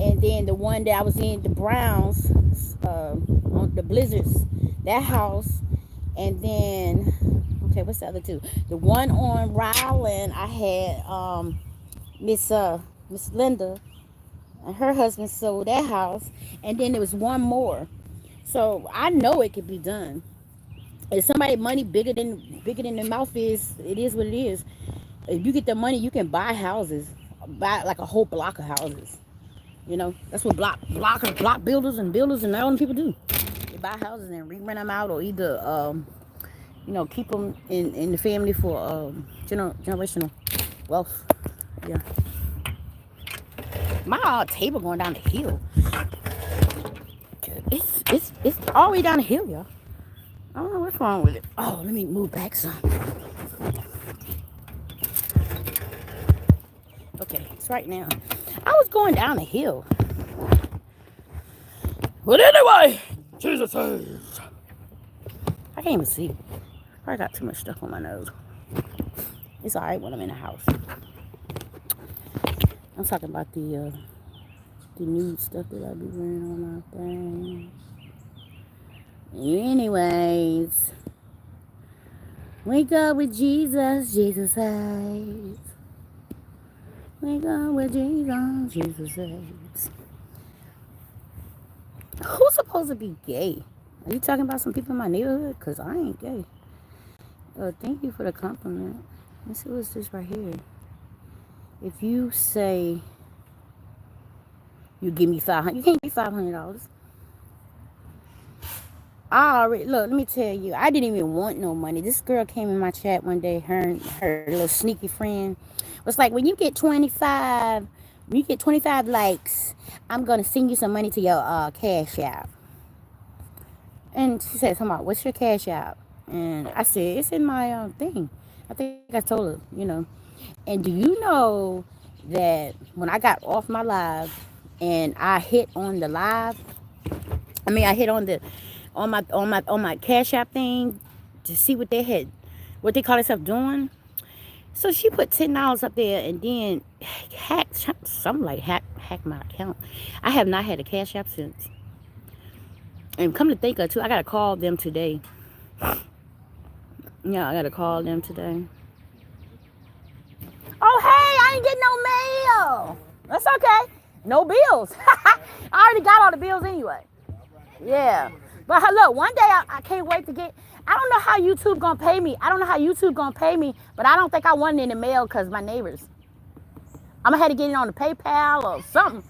And then the one that I was in, the Browns, on the Blizzards, that house. And then, okay, what's the other two? The one on Ryland, I had Miss Miss Linda and her husband sold that house. And then there was one more. So I know it could be done. If somebody money bigger than the mouth is, it is what it is. If you get the money, you can buy houses, buy like a whole block of houses. That's what block builders and all them people do. They buy houses and rent them out, or either keep them in the family for generational wealth. Yeah. My table going down the hill. It's all the way down the hill, y'all. I don't know what's wrong with it. Oh, let me move back some. Okay, it's right now. I was going down the hill. But anyway, Jesus saves. I can't even see. I got too much stuff on my nose. It's alright when I'm in the house. I'm talking about the nude stuff that I be wearing on my thing. Anyways, wake up with Jesus, Jesus saves. Wake up with Jesus, Jesus saves. Who's supposed to be gay? Are you talking about some people in my neighborhood? Because I ain't gay. Thank you for the compliment. Let's see what's this right here. If you say you give me $500, you can't give me $500. I already look. Let me tell you, I didn't even want no money. This girl came in my chat one day. Her little sneaky friend was like, when you get 25 likes, I'm gonna send you some money to your Cash App. And she said, "Come on, what's your Cash App?" And I said, "It's in my thing." I think I told her. And do you know that when I got off my live and I hit on the live, I hit on my Cash App thing to see what they call themselves doing. So she put $10 up there and then hacked my account. I have not had a Cash App since. And come to think of it too, I gotta call them today. Yeah, I gotta call them today. Oh, hey, I ain't getting no mail. That's okay. No bills. I already got all the bills anyway. Yeah. But look, one day I can't wait to get, I don't know how YouTube gonna pay me. But I don't think I want it in the mail because my neighbors. I'm gonna have to get it on the PayPal or something.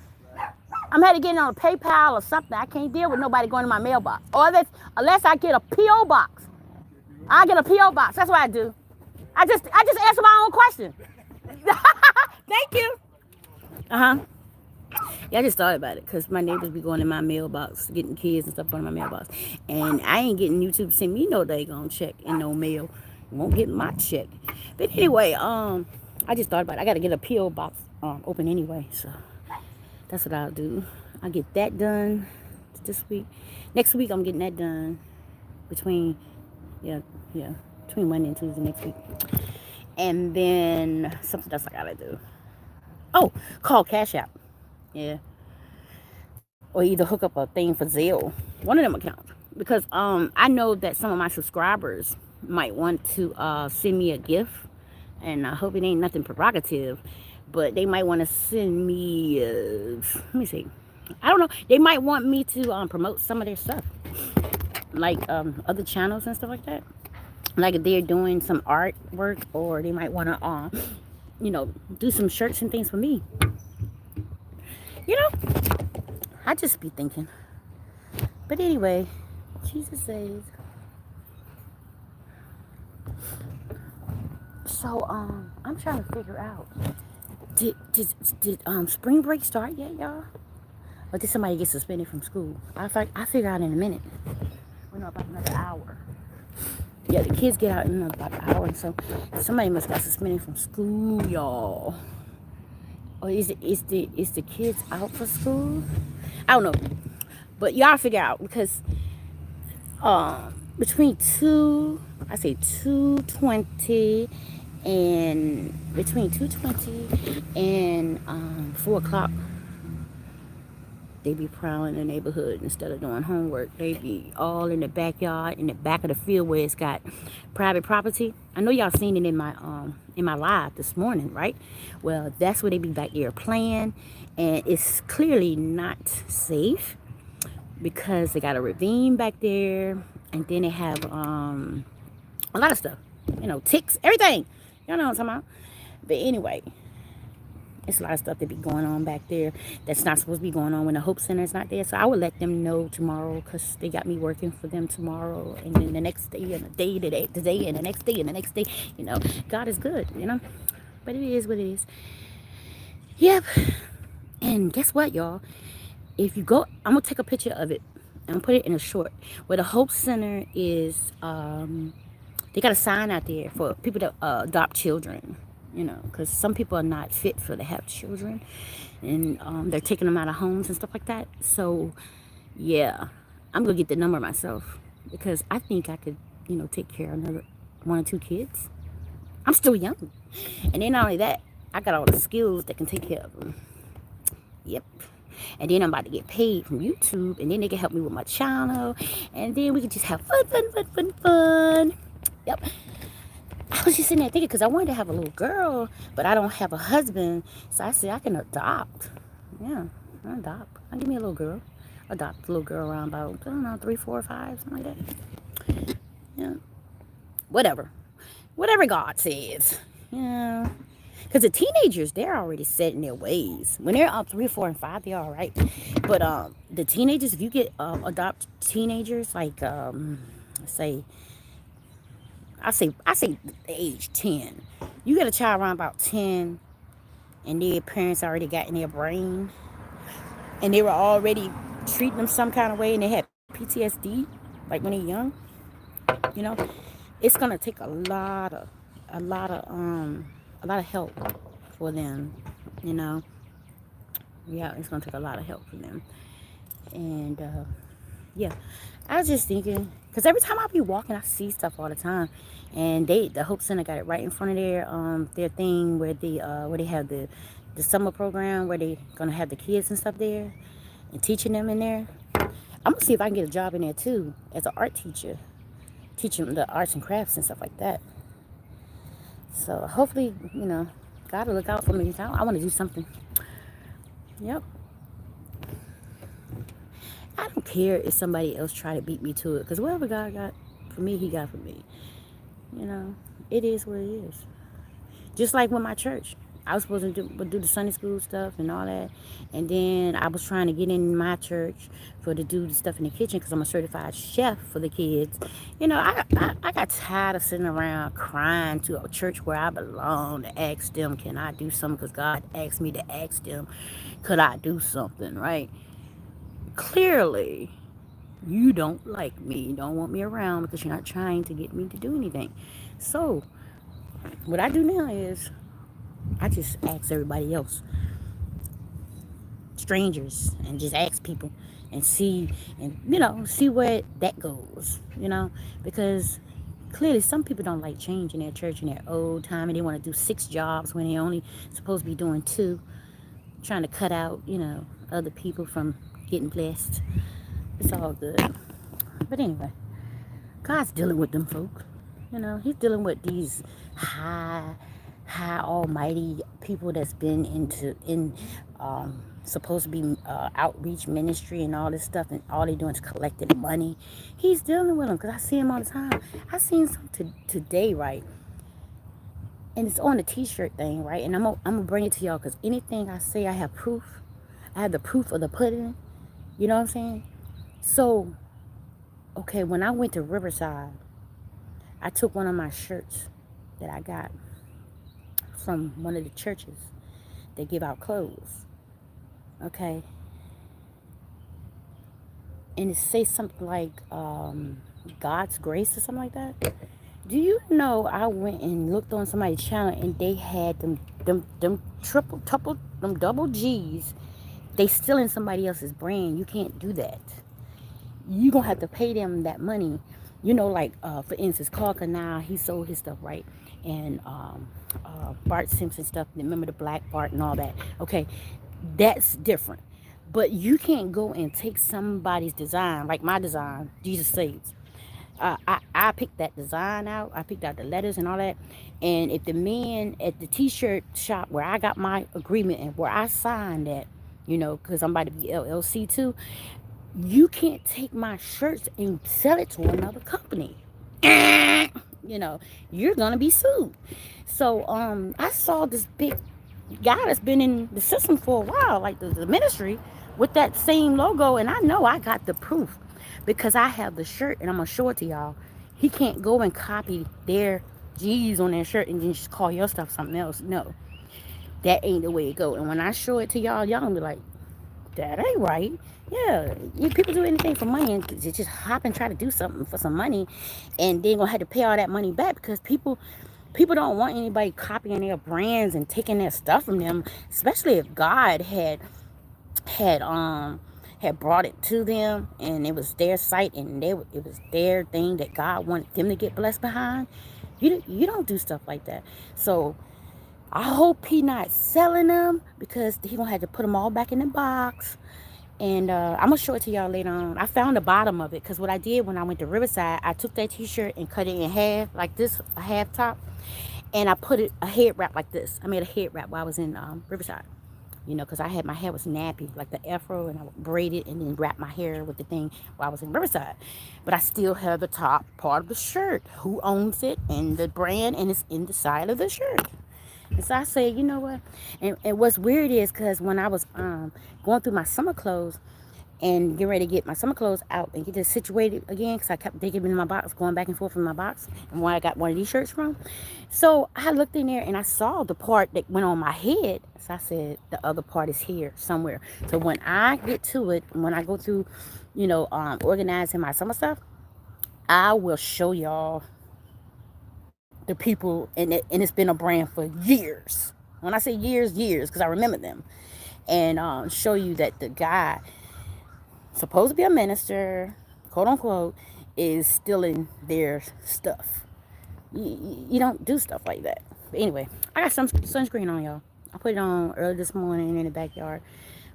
I can't deal with nobody going to my mailbox. Unless I get a P.O. box. I get a P.O. box. That's what I do. I just answer my own question. Thank you. Yeah, I just thought about it because my neighbors be going in my mailbox, getting kids and stuff going in my mailbox. And I ain't getting YouTube to send me no daggone check and no mail. Won't get my check. But anyway, I just thought about it. I got to get a P.O. box open anyway. So that's what I'll do. I'll get that done this week. Next week, I'm getting that done between Monday and Tuesday next week. And then something else I got to do. Oh, call Cash App. Yeah. Or either hook up a thing for Zelle. One of them accounts. Because I know that some of my subscribers might want to send me a gift. And I hope it ain't nothing prerogative. But they might want to send me, let me see. I don't know. They might want me to promote some of their stuff. Like other channels and stuff like that. Like if they're doing some artwork. Or they might want to, do some shirts and things for me. I just be thinking. But anyway, Jesus saves. So I'm trying to figure out. Did spring break start yet, y'all? Or did somebody get suspended from school? I figure out in a minute. We know about another hour. Yeah, the kids get out in about an hour, so somebody must got suspended from school, y'all. Or is the kids out for school? I don't know. But y'all figure out because between 2:20 and between 2:20 and 4 o'clock, They be prowling the neighborhood instead of doing homework. They be all in the backyard, in the back of the field where it's got private property. I know y'all seen it in my live this morning, right? Well, that's where they be back there playing, and it's clearly not safe because they got a ravine back there, and then they have a lot of stuff, ticks, everything. Y'all know what I'm talking about. But anyway, it's a lot of stuff that be going on back there that's not supposed to be going on when the Hope Center is not there. So I would let them know tomorrow because they got me working for them tomorrow, and then the next day, and the day, and the next day, and the next day. God is good, but it is what it is. Yep. And guess what, y'all? If you go, I'm gonna take a picture of it and put it in a short where the Hope Center is. They got a sign out there for people to adopt children, because some people are not fit for to have children, and they're taking them out of homes and stuff like that. So, yeah, I'm gonna get the number myself because I think I could, take care of another one or two kids. I'm still young, and then not only that, I got all the skills that can take care of them. Yep. And then I'm about to get paid from YouTube, and then they can help me with my channel, and then we can just have fun, fun, fun, fun, fun. Yep. I was just sitting there thinking because I wanted to have a little girl, but I don't have a husband, so I said I can adopt. Yeah, I adopt. I'll give me a little girl. Adopt a little girl around about, I don't know, 3, 4, 5, something like that. Yeah. Whatever. Whatever God says. Yeah. Because the teenagers, they're already set in their ways. When they're up 3, 4, and 5, they're all right. But the teenagers, if you get adopt teenagers, like say, I say age 10. You get a child around about 10, and their parents already got in their brain, and they were already treating them some kind of way, and they had PTSD, like when they're young. You know, it's gonna take a lot of help for them. You know, yeah, it's gonna take a lot of help for them. And yeah, I was just thinking, because every time I be walking, I see stuff all the time, and the Hope Center got it right in front of their thing where they have the summer program where they gonna have the kids and stuff there, and teaching them in there. I'm gonna see if I can get a job in there too as an art teacher, teaching the arts and crafts and stuff like that. So hopefully, God will look out for me. I want to do something. Yep. I don't care if somebody else try to beat me to it, because whatever God got for me, He got for me. It is what it is. Just like with my church, I was supposed to do the Sunday school stuff and all that, and then I was trying to get in my church to do the stuff in the kitchen because I'm a certified chef for the kids. I got tired of sitting around crying to a church where I belong to ask them, can I do something? Because God asked me to ask them, could I do something, right? Clearly, you don't like me. You don't want me around because you're not trying to get me to do anything. So, what I do now is I just ask everybody else, strangers, and just ask people and see, and see where that goes, because clearly some people don't like change in their church in their old time, and they want to do 6 jobs when they only supposed to be doing 2, trying to cut out, other people from getting blessed. It's all good. But anyway, God's dealing with them folk. He's dealing with these high almighty people that's been supposed to be outreach ministry and all this stuff, and all they doing is collecting money. He's dealing with them because I see him all the time. I seen some today, right? And it's on the t-shirt thing, right? And I'm gonna bring it to y'all because anything I say, I have proof. I have the proof of the pudding. You know what I'm saying? So, okay, when I went to Riverside, I took one of my shirts that I got from one of the churches. They give out clothes. Okay. And it says something like God's grace or something like that. Do you know I went and looked on somebody's channel and they had them double G's. They still in somebody else's brand. You can't do that. You gonna have to pay them that money. Like for instance, Carl Canal, he sold his stuff, right? And Bart Simpson stuff. Remember the Black Bart and all that? Okay, that's different. But you can't go and take somebody's design, like my design, Jesus Saves. I picked that design out. I picked out the letters and all that. And if the man at the t-shirt shop where I got my agreement and where I signed that, because I'm about to be LLC too, you can't take my shirts and sell it to another company. you know, you're gonna be sued. So I saw this big guy that's been in the system for a while, like the ministry, with that same logo, and I know I got the proof because I have the shirt, and I'm gonna show it to y'all. He can't go and copy their G's on their shirt and then just call your stuff something else. No, that ain't the way it go. And when I show it to y'all, y'all gonna be like, that ain't right. Yeah, people do anything for money, and they just hop and try to do something for some money, and then gonna have to pay all that money back because people don't want anybody copying their brands and taking their stuff from them, especially if God had had brought it to them and it was their site and it was their thing that God wanted them to get blessed behind. You don't do stuff like that. So I hope he not selling them because he gonna have to put them all back in the box. And I'm gonna show it to y'all later on. I found the bottom of it because what I did when I went to Riverside, I took that t-shirt and cut it in half like this, a half top, and I put it a head wrap like this. I made a head wrap while I was in Riverside, because I had my hair was nappy like the afro, and I braided and then wrapped my hair with the thing while I was in Riverside. But I still have the top part of the shirt. Who owns it and the brand, and it's in the side of the shirt. And so I said, you know what? And what's weird is because when I was going through my summer clothes and getting ready to get my summer clothes out and get this situated again, because I kept digging in my box, going back and forth in my box, and where I got one of these shirts from. So I looked in there and I saw the part that went on my head. So I said, the other part is here somewhere. So when I get to it, when I go through, organizing my summer stuff, I will show y'all the people, and it's been a brand for years. When I say years, years, because I remember them, and show you that the guy, supposed to be a minister, quote unquote, is stealing their stuff. You don't do stuff like that. But anyway, I got some sunscreen on, y'all. I put it on early this morning in the backyard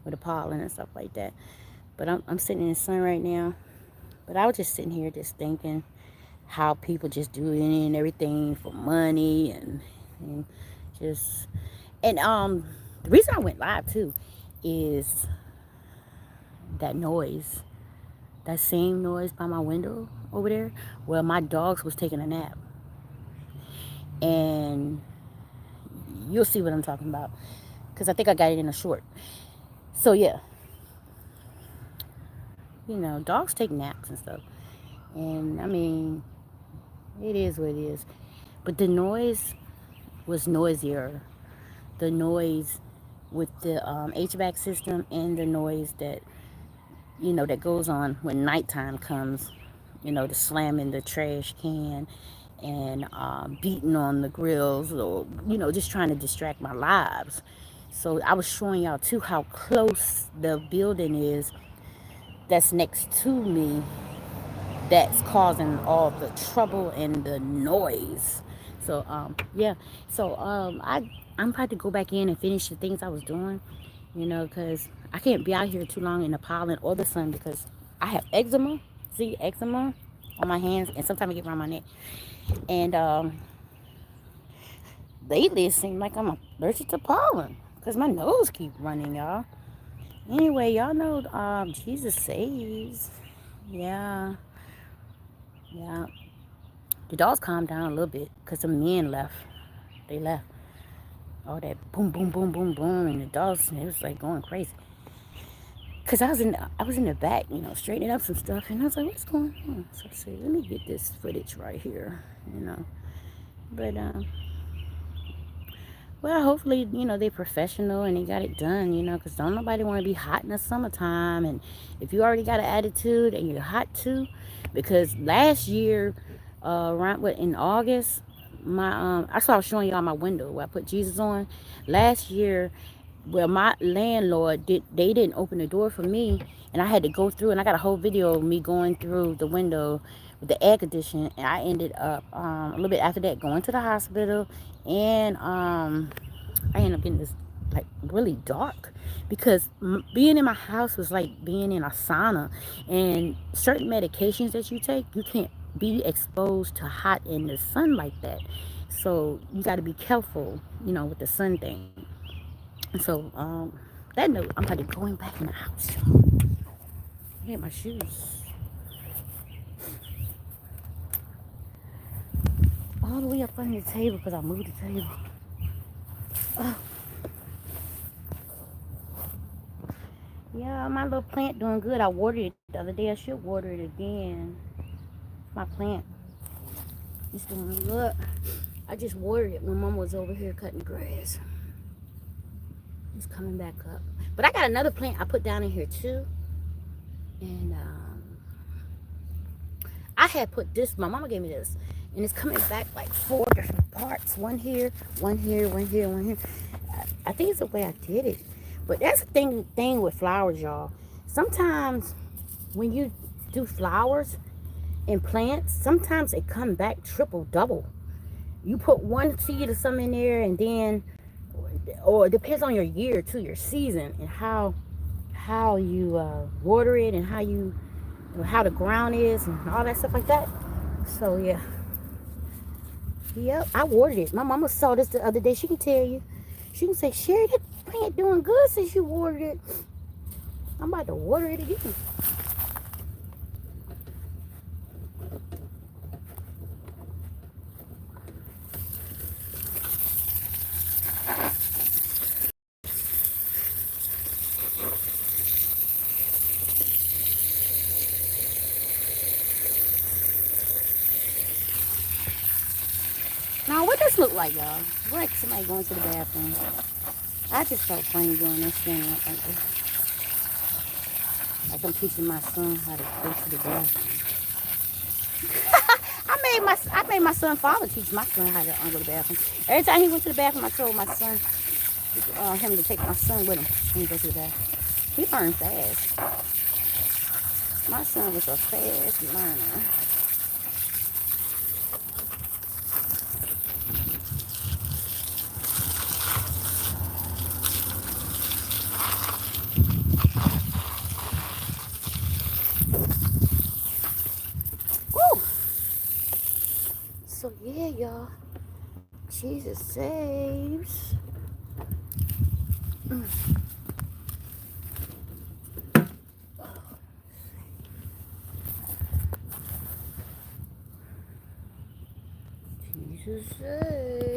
with the pollen and stuff like that. But I'm sitting in the sun right now. But I was just sitting here just thinking how people just do any and everything for money and just and the reason I went live too is that noise, that same noise by my window over there where my dogs was taking a nap, and you'll see what I'm talking about because I think I got it in a short. So yeah, dogs take naps and stuff, and I mean, it is what it is. But the noise was noisier. The noise with the HVAC system and the noise that goes on when nighttime comes. The slamming the trash can and beating on the grills, or just trying to distract my lives. So I was showing y'all too how close the building is that's next to me, that's causing all the trouble and the noise. So yeah. So I'm about to go back in and finish the things I was doing, because I can't be out here too long in the pollen or the sun because I have eczema. See, eczema on my hands, and sometimes I get around my neck. And lately it seems like I'm allergic to pollen because my nose keep running, y'all. Anyway, y'all know Jesus saves. Yeah. Yeah. The dogs calmed down a little bit because the men left. They left. All that boom, boom, boom, boom, boom, and the dogs, it was like going crazy. Cause I was in the back, straightening up some stuff, and I was like, "What's going on?" So I said, "Let me get this footage right here," But well, hopefully, they're professional and they got it done, because don't nobody want to be hot in the summertime. And if you already got an attitude and you're hot too, because last year, around in August, I was showing y'all my window where I put Jesus on. Last year, well, my landlord they didn't open the door for me, and I had to go through, and I got a whole video of me going through the window with the air conditioning, and I ended up a little bit after that going to the hospital, and I ended up getting this like really dark, because being in my house was like being in a sauna, and certain medications that you take, you can't be exposed to hot in the sun like that. So you got to be careful, with the sun thing. And so, that note, I'm about to going back in the house. I had my shoes all the way up under the table because I moved the table. Oh, yeah, my little plant doing good. I watered it the other day. I should water it again. My plant is doing good. I just watered it when Mom was over here cutting grass. It's coming back up. But I got another plant I put down in here too. And I had put this, my mama gave me this. And it's coming back like 4 different parts. One here, one here, one here, one here. I think it's the way I did it. But that's the thing with flowers, y'all. Sometimes when you do flowers and plants, sometimes it come back triple, double. You put one seed or something in there, and then, or it depends on your year too, your season, and how you water it, and how the ground is, and all that stuff like that. So yeah, yep, I watered it. My mama saw this the other day. She can tell you. She can say, Sheri, that plant doing good since you watered it. I'm about to water it again. Now, what this look like, y'all? Like somebody going to the bathroom. I just felt funny doing this thing. Like I'm teaching my son how to go to the bathroom. I made my son father teach my son how to go to the bathroom. Every time he went to the bathroom, I told my son him to take my son with him when he goes to the bathroom. He learned fast. My son was a fast learner. Woo! So yeah, y'all. Jesus saves. Jesus saves.